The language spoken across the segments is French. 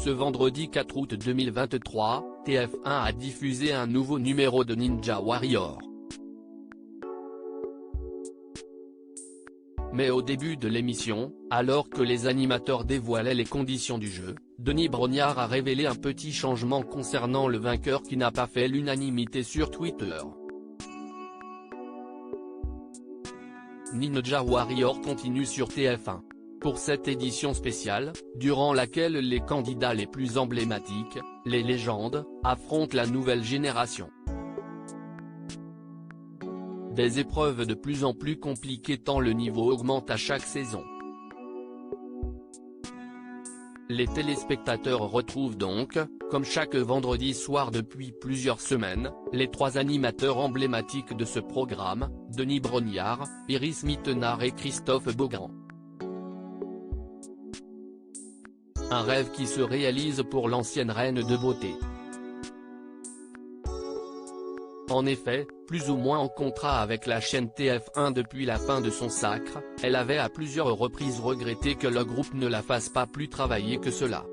Ce vendredi 4 août 2023, TF1 a diffusé un nouveau numéro de Ninja Warrior. Mais au début de l'émission, alors que les animateurs dévoilaient les conditions du jeu, Denis Brognard a révélé un petit changement concernant le vainqueur qui n'a pas fait l'unanimité sur Twitter. Ninja Warrior continue sur TF1. Pour cette édition spéciale, durant laquelle les candidats les plus emblématiques, les légendes, affrontent la nouvelle génération. Des épreuves de plus en plus compliquées tant le niveau augmente à chaque saison. Les téléspectateurs retrouvent donc, comme chaque vendredi soir depuis plusieurs semaines, les trois animateurs emblématiques de ce programme, Denis Brognard, Iris Mittenard et Christophe Beaugrand. Un rêve qui se réalise pour l'ancienne reine de beauté. En effet, plus ou moins en contrat avec la chaîne TF1 depuis la fin de son sacre, elle avait à plusieurs reprises regretté que le groupe ne la fasse pas plus travailler que cela.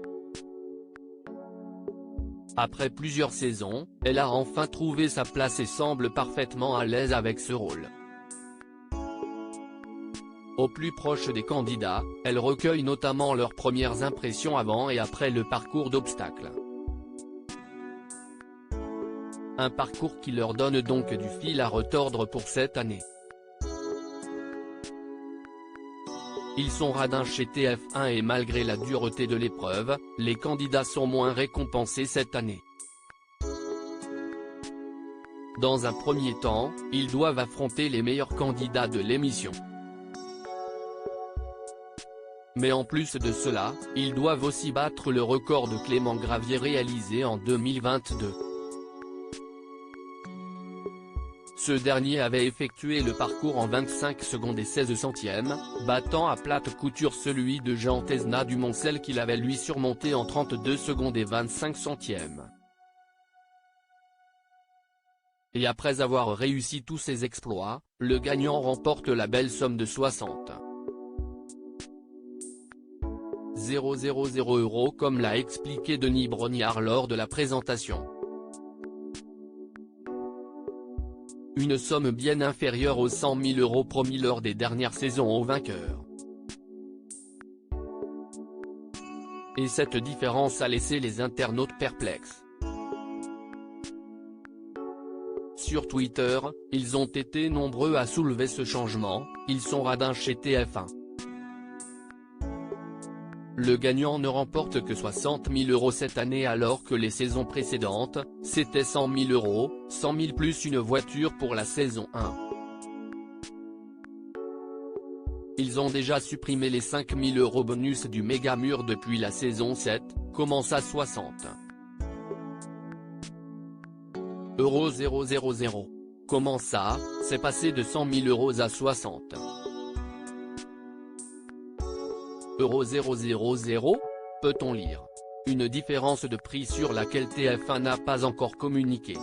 Après plusieurs saisons, elle a enfin trouvé sa place et semble parfaitement à l'aise avec ce rôle. Au plus proche des candidats, elle recueille notamment leurs premières impressions avant et après le parcours d'obstacles. Un parcours qui leur donne donc du fil à retordre pour cette année. Ils sont radins chez TF1 et malgré la dureté de l'épreuve, les candidats sont moins récompensés cette année. Dans un premier temps, ils doivent affronter les meilleurs candidats de l'émission. Mais en plus de cela, ils doivent aussi battre le record de Clément Gravier réalisé en 2022. Ce dernier avait effectué le parcours en 25 secondes et 16 centièmes, battant à plate couture celui de Jean Tesna du Moncel qu'il avait lui surmonté en 32 secondes et 25 centièmes. Et après avoir réussi tous ces exploits, le gagnant remporte la belle somme de 60 000 € comme l'a expliqué Denis Brognard lors de la présentation. Une somme bien inférieure aux 100 000 € promis lors des dernières saisons aux vainqueurs. Et cette différence a laissé les internautes perplexes. Sur Twitter, ils ont été nombreux à soulever ce changement, ils sont radins chez TF1. Le gagnant ne remporte que 60 000 € cette année alors que les saisons précédentes, c'était 100 000 €, 100 000 plus une voiture pour la saison 1. Ils ont déjà supprimé les 5 000 € bonus du méga mur depuis la saison 7, commence à 60 €. Comment ça, c'est passé de 100 000 € à 60 €? Peut-on lire. Une différence de prix sur laquelle TF1 n'a pas encore communiqué.